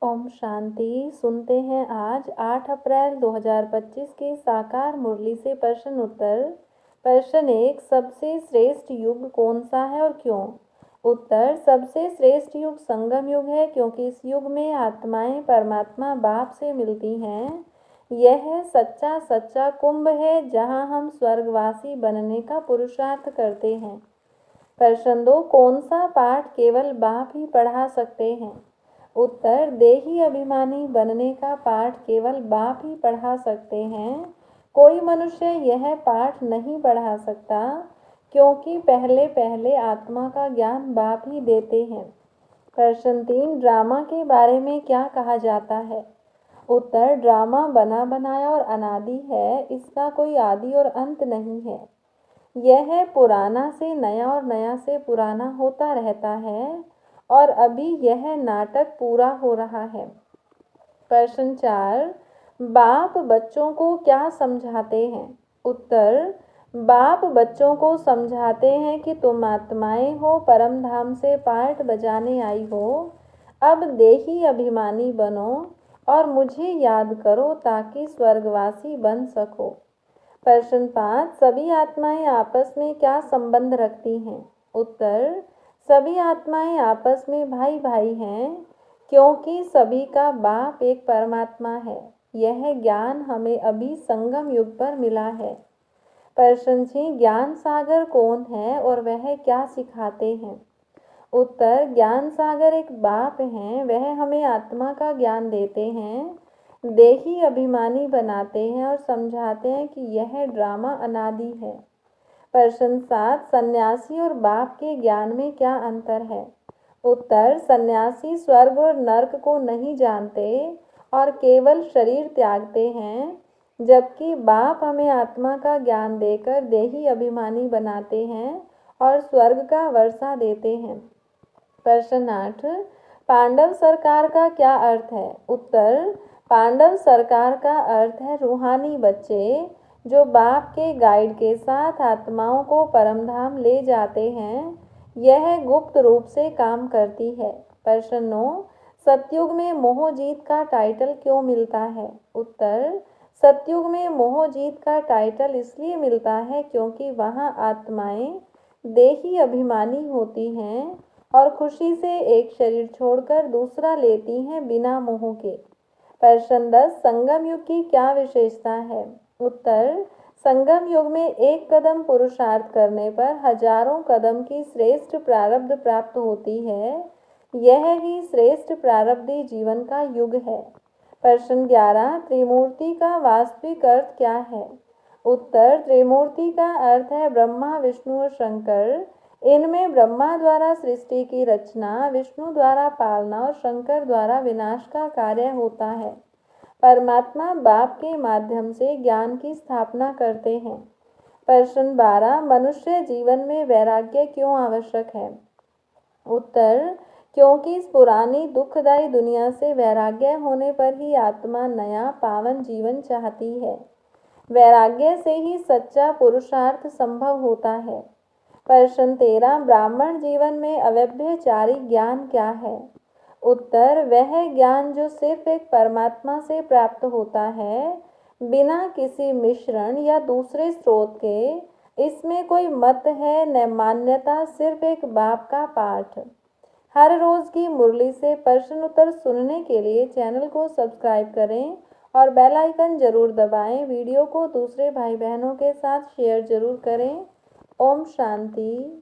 ओम शांति। सुनते हैं आज 8 अप्रैल 2025 की साकार मुरली से प्रश्न उत्तर। प्रश्न 1, सबसे श्रेष्ठ युग कौन सा है और क्यों? उत्तर, सबसे श्रेष्ठ युग संगम युग है, क्योंकि इस युग में आत्माएं परमात्मा बाप से मिलती हैं। यह सच्चा कुंभ है, जहां हम स्वर्गवासी बनने का पुरुषार्थ करते हैं। प्रश्न 2, कौन सा पाठ केवल बाप ही पढ़ा सकते हैं? उत्तर, देही अभिमानी बनने का पाठ केवल बाप ही पढ़ा सकते हैं। कोई मनुष्य यह पाठ नहीं पढ़ा सकता, क्योंकि पहले पहले आत्मा का ज्ञान बाप ही देते हैं। प्रश्न 3, ड्रामा के बारे में क्या कहा जाता है? उत्तर, ड्रामा बना बनाया और अनादि है, इसका कोई आदि और अंत नहीं है। यह पुराना से नया और नया से पुराना होता रहता है, और अभी यह नाटक पूरा हो रहा है। प्रश्न 4, बाप बच्चों को क्या समझाते हैं? उत्तर, बाप बच्चों को समझाते हैं कि तुम आत्माएं हो, परम धाम से पार्ट बजाने आई हो। अब देही अभिमानी बनो और मुझे याद करो, ताकि स्वर्गवासी बन सको। प्रश्न 5, सभी आत्माएं आपस में क्या संबंध रखती हैं? उत्तर, सभी आत्माएं आपस में भाई भाई हैं, क्योंकि सभी का बाप एक परमात्मा है। यह ज्ञान हमें अभी संगम युग पर मिला है। प्रश्न 6, ज्ञान सागर कौन है और वह क्या सिखाते हैं? उत्तर, ज्ञान सागर एक बाप हैं, वह हमें आत्मा का ज्ञान देते हैं, देही अभिमानी बनाते हैं और समझाते हैं कि यह ड्रामा अनादि है। प्रश्न 7, सन्यासी और बाप के ज्ञान में क्या अंतर है? उत्तर, सन्यासी स्वर्ग और नर्क को नहीं जानते और केवल शरीर त्यागते हैं, जबकि बाप हमें आत्मा का ज्ञान देकर देही अभिमानी बनाते हैं और स्वर्ग का वर्षा देते हैं। प्रश्न 8, पांडव सरकार का क्या अर्थ है? उत्तर, पांडव सरकार का अर्थ है रूहानी बच्चे, जो बाप के गाइड के साथ आत्माओं को परमधाम ले जाते हैं। यह गुप्त रूप से काम करती है। प्रश्न 9, सतयुग में मोह जीत का टाइटल क्यों मिलता है? उत्तर, सतयुग में मोह जीत का टाइटल इसलिए मिलता है, क्योंकि वहाँ आत्माएं देही अभिमानी होती हैं और खुशी से एक शरीर छोड़कर दूसरा लेती हैं बिना मोह के। प्रश्न 10, संगम युग की क्या विशेषता है? उत्तर, संगम युग में एक कदम पुरुषार्थ करने पर हजारों कदम की श्रेष्ठ प्रारब्ध प्राप्त होती है। यह ही श्रेष्ठ प्रारब्धी जीवन का युग है। प्रश्न 11, त्रिमूर्ति का वास्तविक अर्थ क्या है? उत्तर, त्रिमूर्ति का अर्थ है ब्रह्मा, विष्णु और शंकर। इनमें ब्रह्मा द्वारा सृष्टि की रचना, विष्णु द्वारा पालना और शंकर द्वारा विनाश का कार्य होता है। परमात्मा बाप के माध्यम से ज्ञान की स्थापना करते हैं। प्रश्न 12, मनुष्य जीवन में वैराग्य क्यों आवश्यक है? उत्तर, क्योंकि इस पुरानी दुखदायी दुनिया से वैराग्य होने पर ही आत्मा नया पावन जीवन चाहती है। वैराग्य से ही सच्चा पुरुषार्थ संभव होता है। प्रश्न 13, ब्राह्मण जीवन में अव्यभिचारी ज्ञान क्या है? उत्तर, वह ज्ञान जो सिर्फ एक परमात्मा से प्राप्त होता है, बिना किसी मिश्रण या दूसरे स्रोत के। इसमें कोई मत है न मान्यता, सिर्फ एक बाप का पाठ। हर रोज की मुरली से प्रश्न उत्तर सुनने के लिए चैनल को सब्सक्राइब करें और बेल आइकन जरूर दबाएं। वीडियो को दूसरे भाई बहनों के साथ शेयर जरूर करें। ओम शांति।